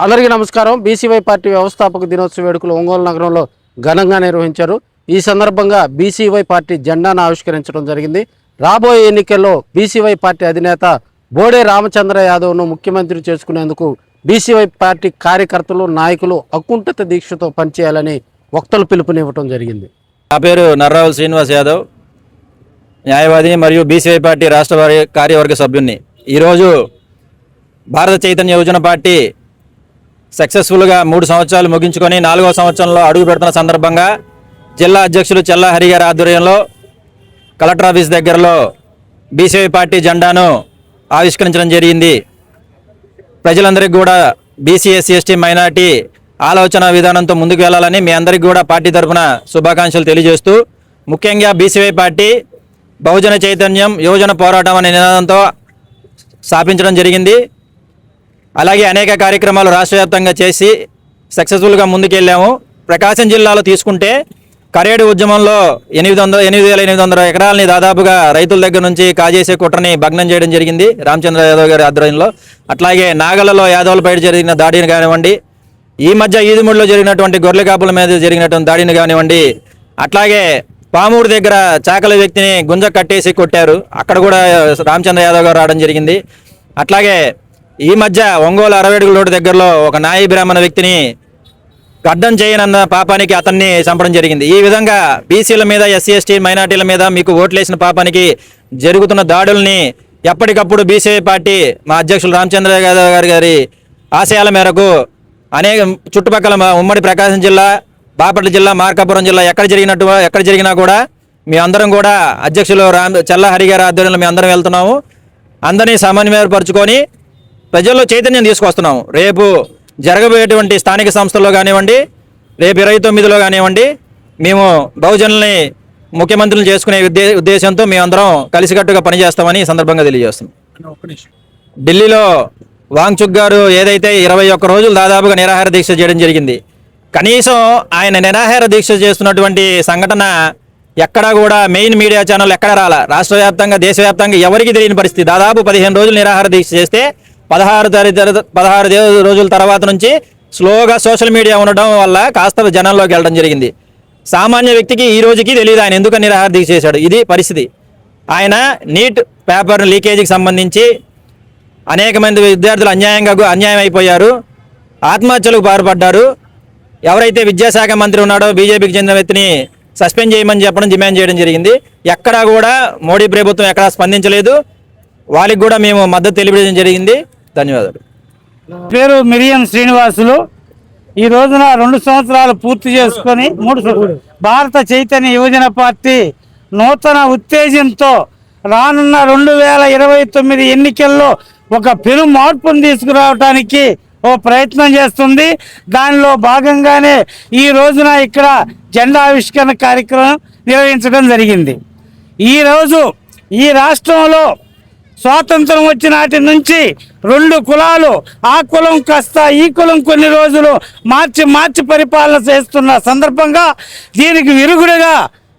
అందరికీ నమస్కారం. BCY party వ్యవస్థాపక దినోత్సవ వేడుకలు ఒంగోలు నగరంలో ఘనంగా నిర్వహించారు. ఈ సందర్భంగా బీసీవై పార్టీ జెండాను ఆవిష్కరించడం జరిగింది. రాబోయే ఎన్నికల్లో బీసీవై పార్టీ అధినేత బోడే రామచంద్ర యాదవ్ను ముఖ్యమంత్రి చేసుకునేందుకు బీసీవై పార్టీ కార్యకర్తలు, నాయకులు అకుంఠిత దీక్షతో పనిచేయాలని వక్తలు పిలుపునివ్వడం జరిగింది. నా పేరు నర్రావుల శ్రీనివాస్ యాదవ్, న్యాయవాది మరియు బీసీవై పార్టీ రాష్ట్ర కార్యవర్గ సభ్యుని. ఈరోజు భారత చైతన్య యువజన పార్టీ సక్సెస్ఫుల్గా 3 సంవత్సరాలు ముగించుకొని 4వ సంవత్సరంలో అడుగు పెడుతున్న సందర్భంగా జిల్లా అధ్యక్షులు చెల్లా హరి గారి ఆధ్వర్యంలో కలెక్టర్ ఆఫీస్ దగ్గరలో బీసీవై పార్టీ జెండాను ఆవిష్కరించడం జరిగింది. ప్రజలందరికీ కూడా బీసీ, ఎస్సీ, ఎస్టీ, మైనార్టీ ఆలోచన విధానంతో ముందుకు వెళ్లాలని మీ అందరికీ కూడా పార్టీ తరఫున శుభాకాంక్షలు తెలియజేస్తూ, ముఖ్యంగా బీసీవై పార్టీ బహుజన చైతన్యం యువజన పోరాటం అనే నినాదంతో స్థాపించడం జరిగింది. అలాగే అనేక కార్యక్రమాలు రాష్ట్ర వ్యాప్తంగా చేసి సక్సెస్ఫుల్గా ముందుకెళ్ళాము. ప్రకాశం జిల్లాలో తీసుకుంటే కరేడు ఉద్యమంలో 8,800 ఎకరాలని దాదాపుగా రైతుల దగ్గర నుంచి కాజేసే కుట్రని భగ్నం చేయడం జరిగింది రామచంద్ర యాదవ్ గారి ఆధ్వర్యంలో. అట్లాగే నాగలలో యాదవులపై జరిగిన దాడిని కానివ్వండి, ఈ మధ్య ఈదుమూడిలో జరిగినటువంటి గొర్రెల కాపుల మీద జరిగినటువంటి దాడిని కానివ్వండి, అట్లాగే పామూరు దగ్గర చాకల వ్యక్తిని గుంజ కట్టేసి కొట్టారు, అక్కడ కూడా రామచంద్ర యాదవ్ గారు రావడం జరిగింది. అట్లాగే ఈ మధ్య ఒంగోలు 60 అడుగుల రోడ్డు దగ్గరలో ఒక నాయి బ్రాహ్మణ వ్యక్తిని గడ్డం చేయనన్న పాపానికి అతన్ని చంపడం జరిగింది. ఈ విధంగా బీసీల మీద, ఎస్సీ, ఎస్టీ, మైనార్టీల మీద మీకు ఓట్లేసిన పాపానికి జరుగుతున్న దాడుల్ని ఎప్పటికప్పుడు బీసీవై పార్టీ మా అధ్యక్షులు రామచంద్ర యాదవ్ గారి ఆశయాల మేరకు అనేక చుట్టుపక్కల ఉమ్మడి ప్రకాశం జిల్లా, బాపట్ల జిల్లా, మార్కాపురం జిల్లా ఎక్కడ జరిగినా కూడా మీ అందరం కూడా అధ్యక్షులు చెల్లా హరి గారి ఆధ్వర్యంలో మీ అందరం వెళ్తున్నాము. అందరినీ సమన్వయపరుచుకొని ప్రజల్లో చైతన్యం తీసుకొస్తున్నాము. రేపు జరగబోయేటువంటి స్థానిక సంస్థల్లో కానివ్వండి, రేపు 29లో కానివ్వండి, మేము బహుజనుల్ని ముఖ్యమంత్రులు చేసుకునే ఉద్దేశంతో మేమందరం కలిసికట్టుగా పనిచేస్తామని ఈ సందర్భంగా తెలియజేస్తున్నాం. ఢిల్లీలో వాంగ్చుక్ గారు ఏదైతే 21 రోజులు దాదాపుగా నిరాహార దీక్ష చేయడం జరిగింది, కనీసం ఆయన నిరాహార దీక్ష చేస్తున్నటువంటి సంఘటన ఎక్కడా కూడా మెయిన్ మీడియా ఛానల్ ఎక్కడ రాలా. రాష్ట్ర వ్యాప్తంగా, దేశవ్యాప్తంగా ఎవరికి తెలియని పరిస్థితి. దాదాపు 15 రోజులు నిరాహార దీక్ష చేస్తే 16 రోజుల తర్వాత నుంచి స్లోగా సోషల్ మీడియా ఉండడం వల్ల కాస్త జనంలోకి వెళ్ళడం జరిగింది. సామాన్య వ్యక్తికి ఈ రోజుకి తెలియదు ఆయన ఎందుకు నిరాహార దీక్ష చేశాడు. ఇది పరిస్థితి. ఆయన నీట్ పేపర్ లీకేజీకి సంబంధించి అనేక మంది విద్యార్థులు అన్యాయం అయిపోయారు, ఆత్మహత్యలకు పాల్పడ్డారు. ఎవరైతే విద్యాశాఖ మంత్రి ఉన్నాడో బీజేపీకి చెందిన వ్యక్తిని సస్పెండ్ చేయమని డిమాండ్ చేయడం జరిగింది. ఎక్కడా కూడా మోడీ ప్రభుత్వం ఎక్కడా స్పందించలేదు. వాళ్ళకి కూడా మేము మద్దతు తెలియజేయడం జరిగింది. ధన్యవాదాలు. పేరు మిరియం శ్రీనివాసులు. ఈ రోజున 2 సంవత్సరాలు పూర్తి చేసుకొని భారత చైతన్య యువజన పార్టీ నూతన ఉత్తేజంతో రానున్న 2029 ఎన్నికల్లో ఒక పెను మార్పును తీసుకురావడానికి ఓ ప్రయత్నం చేస్తుంది. దానిలో భాగంగానే ఈ రోజున ఇక్కడ జెండా ఆవిష్కరణ కార్యక్రమం నిర్వహించడం జరిగింది. ఈరోజు ఈ రాష్ట్రంలో స్వాతంత్రం వచ్చిన నాటి నుంచి 2 కులాలు, ఆ కులం కాస్త ఈ కులం కొన్ని రోజులు మార్చి పరిపాలన చేస్తున్న సందర్భంగా దీనికి విరుగుడుగా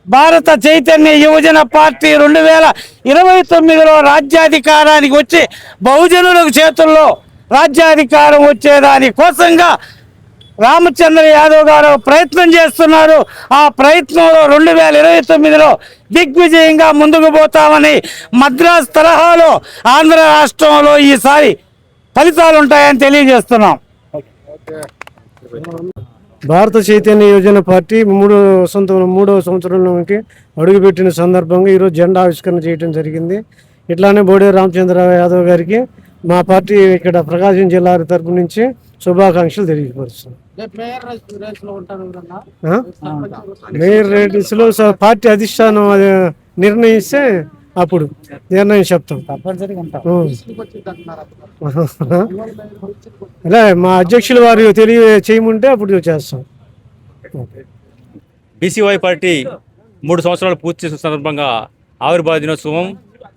భారత చైతన్య యువజన పార్టీ 2029లో రాజ్యాధికారానికి వచ్చి బహుజనులకు చేతుల్లో రాజ్యాధికారం వచ్చేదాని కోసంగా రామచంద్ర యాదవ్ గారు ప్రయత్నం చేస్తున్నారు. ఆ ప్రయత్నంలో 2029లో దిగ్విజయంగా ముందుకు పోతామని మద్రాస్ తరహాలో ఆంధ్ర రాష్ట్రంలో ఈసారి ఫలితాలు ఉంటాయని తెలియజేస్తున్నాం. భారత చైతన్య యువజన పార్టీ 3వ సంవత్సరంలోకి అడుగుపెట్టిన సందర్భంగా ఈరోజు జెండా ఆవిష్కరణ చేయడం జరిగింది. ఇట్లానే బోడే రామచంద్ర యాదవ్ గారికి మా పార్టీ ఇక్కడ ప్రకాశం జిల్లా తరపు నుంచి శుభాకాంక్షలు తెలియపరుస్తున్నాం. మేయర్ రేట్స్లో పార్టీ అధిష్టానం నిర్ణయిస్తే అప్పుడు నిర్ణయం చెప్తాం. అలా మా అధ్యక్షులు వారు చేయమంటే అప్పుడు చేస్తాం. బీసీవై పార్టీ 3 సంవత్సరాలు పూర్తి చేసిన సందర్భంగా ఆవిర్భావ దినోత్సవం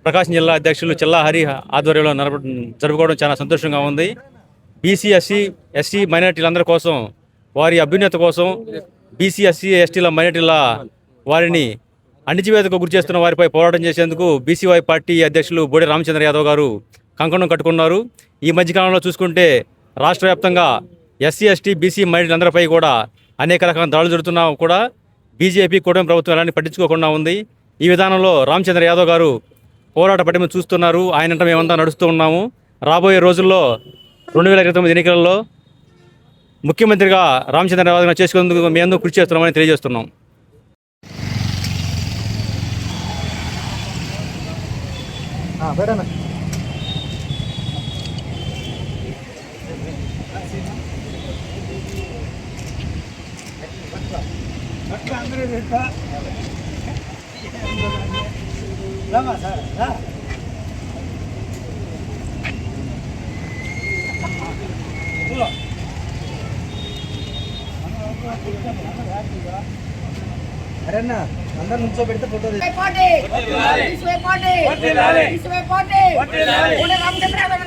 ప్రకాశం జిల్లా అధ్యక్షులు చెల్లా హరి ఆధ్వర్యంలో జరుపుకోవడం చాలా సంతోషంగా ఉంది. బీసీ, ఎస్సీ, మైనార్టీలందరి కోసం, వారి అభ్యున్నత కోసం, బీసీ, ఎస్సీ, ఎస్టీల, మైనార్టీల వారిని అణిచివేతకు గురి చేస్తున్న వారిపై పోరాటం చేసేందుకు బీసీవై పార్టీ అధ్యక్షులు బోడే రామచంద్ర యాదవ్ గారు కంకణం కట్టుకున్నారు. ఈ మధ్యకాలంలో చూసుకుంటే రాష్ట్ర వ్యాప్తంగా ఎస్సీ ఎస్టీ బీసీ మైనారిటీలందరిపై కూడా అనేక రకాల దాడులు జరుగుతున్నా కూడా బీజేపీ కూటమి ప్రభుత్వం ఎలాంటి పట్టించుకోకుండా ఉంది. ఈ విధానంలో రామచంద్ర యాదవ్ గారు పోరాట పటిమ చూస్తున్నారు. ఆయనంట మేమంతా నడుస్తూ ఉన్నాము. రాబోయే రోజుల్లో 2029 ఎన్నికలలో ముఖ్యమంత్రిగా రామచంద్ర యాదవ్ గారిని చేసుకునేందుకు మేము కృషి చేస్తున్నామని తెలియజేస్తున్నాం.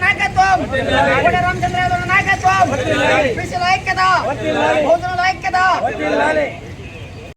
నాయకత్వం